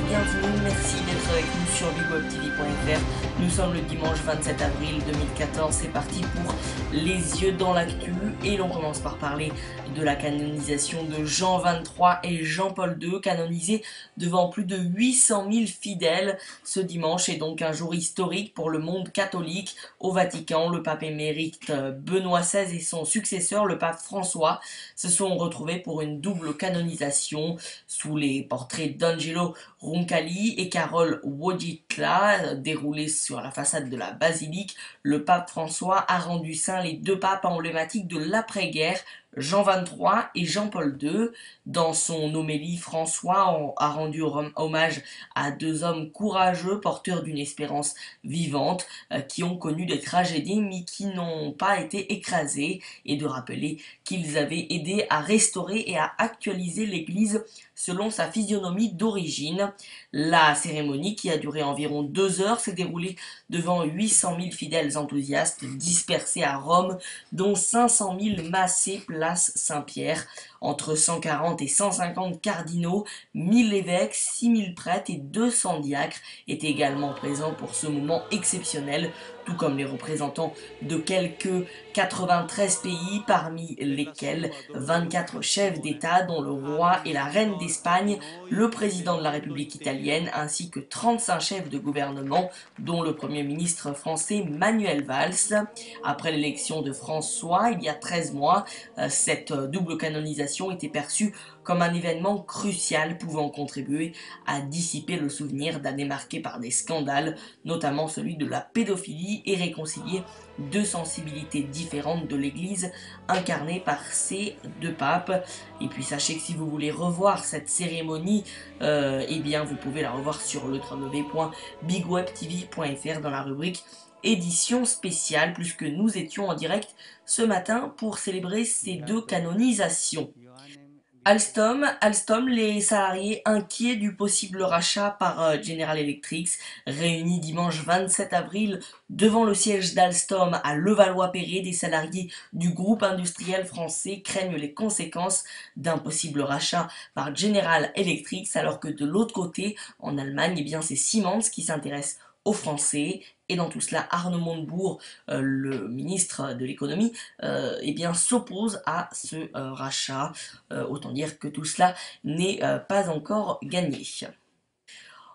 bienvenue, merci d'être avec nous sur bigwebtv.fr. Nous sommes le dimanche 27 avril 2014, c'est parti pour les yeux dans l'actu et l'on commence par parler de la canonisation de Jean XXIII et Jean-Paul II, canonisés devant plus de 800 000 fidèles. Ce dimanche est donc un jour historique pour le monde catholique. Au Vatican, le pape émérite Benoît XVI et son successeur, le pape François, se sont retrouvés pour une double canonisation sous les portraits d'Angelo Roncalli et Karol Wojtyła déroulés sur la façade de la basilique. Le pape François a rendu saints les deux papes emblématiques de l'après-guerre, Jean XXIII et Jean-Paul II. Dans son homélie, François a rendu hommage à deux hommes courageux, porteurs d'une espérance vivante, qui ont connu des tragédies mais qui n'ont pas été écrasés, et de rappeler qu'ils avaient aidé à restaurer et à actualiser l'Église selon sa physionomie d'origine. La cérémonie, qui a duré environ 2 heures, s'est déroulée devant 800 000 fidèles enthousiastes dispersés à Rome, dont 500 000 massés place Saint-Pierre. Entre 140 et 150 cardinaux, 1000 évêques, 6000 prêtres et 200 diacres étaient également présents pour ce moment exceptionnel, tout comme les représentants de quelques 93 pays, parmi lesquels 24 chefs d'État, dont le roi et la reine d'Espagne, le président de la République italienne, ainsi que 35 chefs de gouvernement, dont le premier ministre français Manuel Valls. Après l'élection de François, il y a 13 mois, cette double canonisation était perçue comme un événement crucial pouvant contribuer à dissiper le souvenir d'années marquées par des scandales, notamment celui de la pédophilie, et réconcilier deux sensibilités différentes de l'Église incarnées par ces deux papes. Et puis sachez que si vous voulez revoir cette cérémonie, eh bien vous pouvez la revoir sur le www.bigwebtv.fr dans la rubrique édition spéciale, puisque nous étions en direct ce matin pour célébrer ces deux canonisations. Alstom, les salariés inquiets du possible rachat par General Electric, réunis dimanche 27 avril devant le siège d'Alstom à Levallois-Perret. Des salariés du groupe industriel français craignent les conséquences d'un possible rachat par General Electric, alors que de l'autre côté, en Allemagne, eh bien c'est Siemens qui s'intéresse aux Français. Et dans tout cela, Arnaud Montebourg, le ministre de l'économie, eh bien s'oppose à ce rachat. Autant dire que tout cela n'est pas encore gagné.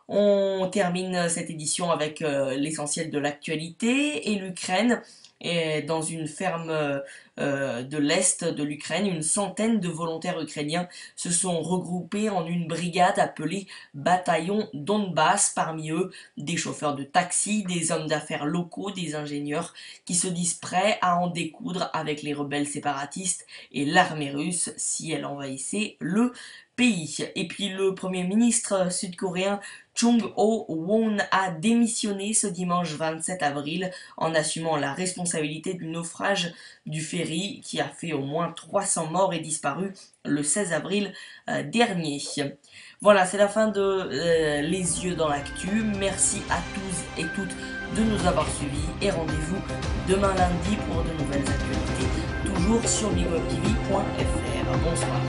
On termine cette édition avec l'essentiel de l'actualité, et l'Ukraine. Et dans une ferme de l'Est de l'Ukraine, une centaine de volontaires ukrainiens se sont regroupés en une brigade appelée Bataillon Donbass. Parmi eux, des chauffeurs de taxi, des hommes d'affaires locaux, des ingénieurs qui se disent prêts à en découdre avec les rebelles séparatistes et l'armée russe si elle envahissait le pays. Et puis le premier ministre sud-coréen Chung-ho-won a démissionné ce dimanche 27 avril en assumant la responsabilité du naufrage du ferry qui a fait au moins 300 morts et disparus le 16 avril dernier. Voilà, c'est la fin de Les Yeux dans l'actu. Merci à tous et toutes de nous avoir suivis et rendez-vous demain lundi pour de nouvelles actualités, toujours sur bigwebtv.fr. Bonsoir.